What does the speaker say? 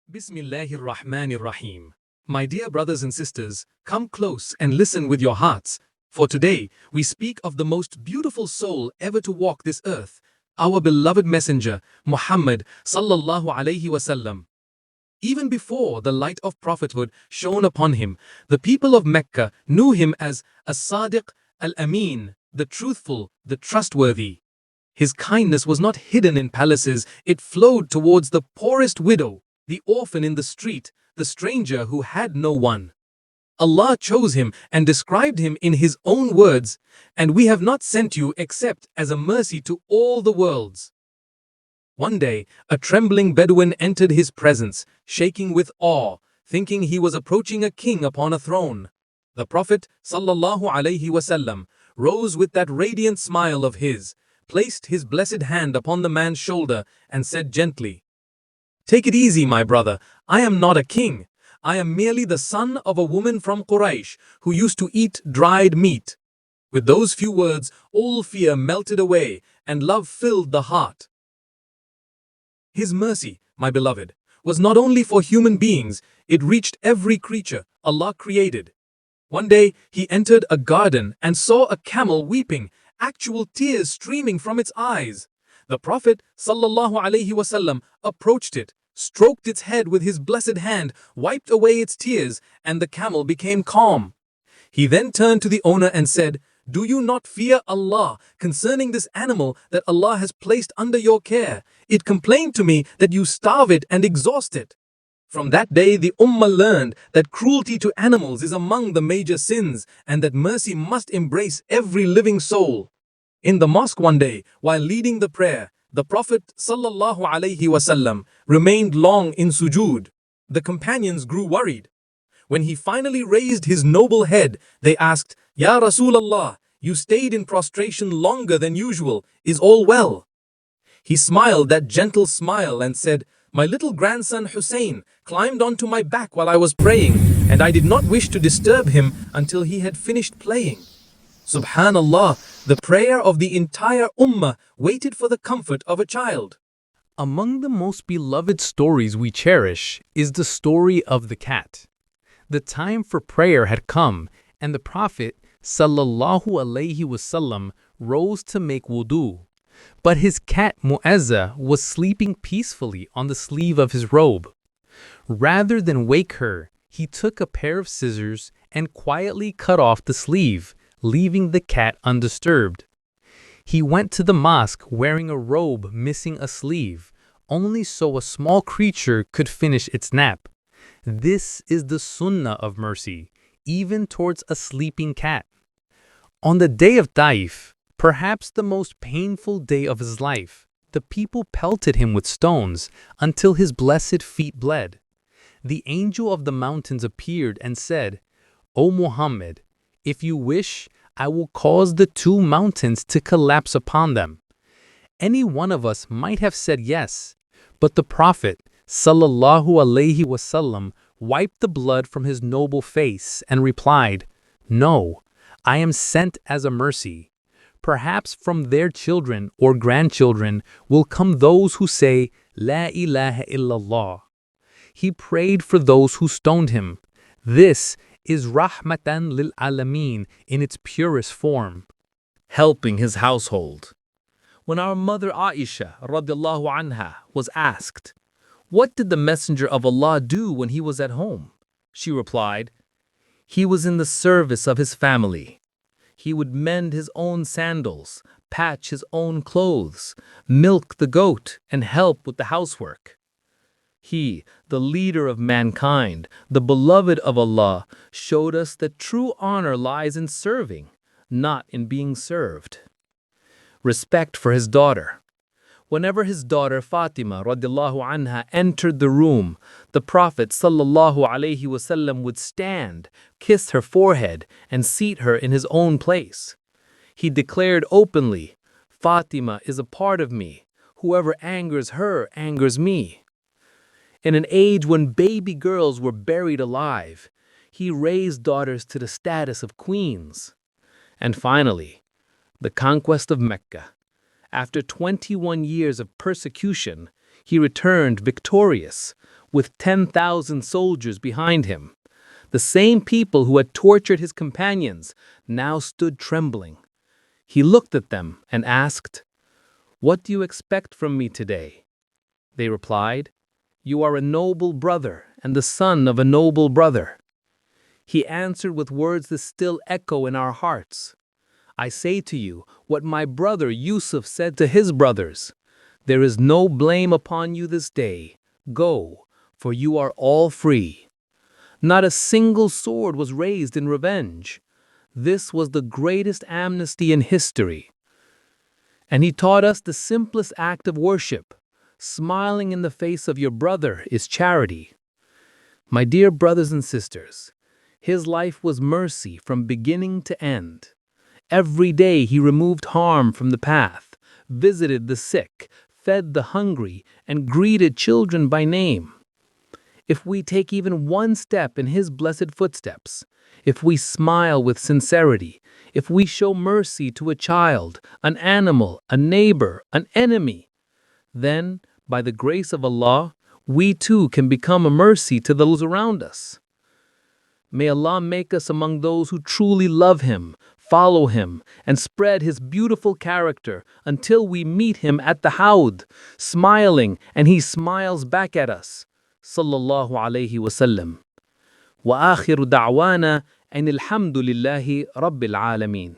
Bismillahir Rahmanir Rahim. My dear brothers and sisters, come close and listen with your hearts, for today we speak of the most beautiful soul ever to walk this earth, our beloved messenger, Muhammad sallallahu alaihi wasallam. Even before the light of prophethood shone upon him, the people of Mecca knew him as As-Sadiq al-Amin, the truthful, the trustworthy. His kindness was not hidden in palaces, it flowed towards the poorest widow, the orphan in the street, the stranger who had no one. Allah chose him and described him in his own words, "And we have not sent you except as a mercy to all the worlds." One day, a trembling Bedouin entered his presence, shaking with awe, thinking he was approaching a king upon a throne. The Prophet sallallahu alaihi wasallam rose with that radiant smile of his, placed his blessed hand upon the man's shoulder, and said gently, "Take it easy, my brother. I am not a king. I am merely the son of a woman from Quraysh who used to eat dried meat." With those few words, all fear melted away and love filled the heart. His mercy, my beloved, was not only for human beings, it reached every creature Allah created. One day, he entered a garden and saw a camel weeping, actual tears streaming from its eyes. The Prophet sallallahu alaihi wasallam approached it, stroked its head with his blessed hand, wiped away its tears, and the camel became calm. He then turned to the owner and said, "Do you not fear Allah concerning this animal that Allah has placed under your care? It complained to me that you starve it and exhaust it." From that day, the Ummah learned that cruelty to animals is among the major sins and that mercy must embrace every living soul. In the mosque one day, while leading the prayer, the Prophet sallallahu alaihi wasallam remained long in sujood. The companions grew worried. When he finally raised his noble head, they asked, "Ya Rasulallah, you stayed in prostration longer than usual. Is all well?" He smiled that gentle smile and said, "My little grandson Hussein climbed onto my back while I was praying, and I did not wish to disturb him until he had finished playing." Subhanallah, the prayer of the entire Ummah waited for the comfort of a child. Among the most beloved stories we cherish is the story of the cat. The time for prayer had come, and the Prophet sallallahu alaihi wasallam rose to make wudu. But his cat Mu'azza was sleeping peacefully on the sleeve of his robe. Rather than wake her, he took a pair of scissors and quietly cut off the sleeve, leaving the cat undisturbed. He went to the mosque wearing a robe missing a sleeve, only so a small creature could finish its nap. This is the sunnah of mercy, even towards a sleeping cat. On the day of Taif, perhaps the most painful day of his life, the people pelted him with stones until his blessed feet bled. The angel of the mountains appeared and said, "O Muhammad, if you wish, I will cause the two mountains to collapse upon them." Any one of us might have said yes, but the Prophet sallallahu alaihi wasallam wiped the blood from his noble face and replied, "No, I am sent as a mercy. Perhaps from their children or grandchildren will come those who say, La ilaha illallah." He prayed for those who stoned him. This is rahmatan lil alameen in its purest form. Helping his household. When our mother Aisha radiallahu anha was asked, "What did the Messenger of Allah do when he was at home?" she replied, "He was in the service of his family. He would mend his own sandals, patch his own clothes, milk the goat, and help with the housework." He, the leader of mankind, the beloved of Allah, showed us that true honor lies in serving, not in being served. Respect for his daughter. Whenever his daughter Fatima radiallahu anha entered the room, the Prophet sallallahu alaihi wasallam would stand, kiss her forehead, and seat her in his own place. He declared openly, "Fatima is a part of me. Whoever angers her angers me." In an age when baby girls were buried alive, he raised daughters to the status of queens. And finally, the conquest of Mecca. After 21 years of persecution, he returned victorious, with 10,000 soldiers behind him. The same people who had tortured his companions now stood trembling. He looked at them and asked, "What do you expect from me today?" They replied, "You are a noble brother and the son of a noble brother." He answered with words that still echo in our hearts. "I say to you what my brother Yusuf said to his brothers. There is no blame upon you this day. Go, for you are all free." Not a single sword was raised in revenge. This was the greatest amnesty in history. And he taught us the simplest act of worship. Smiling in the face of your brother is charity. My dear brothers and sisters, his life was mercy from beginning to end. Every day he removed harm from the path, visited the sick, fed the hungry, and greeted children by name. If we take even one step in his blessed footsteps, if we smile with sincerity, if we show mercy to a child, an animal, a neighbor, an enemy, then, by the grace of Allah, we too can become a mercy to those around us. May Allah make us among those who truly love Him, follow Him, and spread His beautiful character until we meet Him at the Hawd, smiling and He smiles back at us. Sallallahu alayhi wasallam. Wa akhiru da'wana and alhamdulillahi rabbil alameen.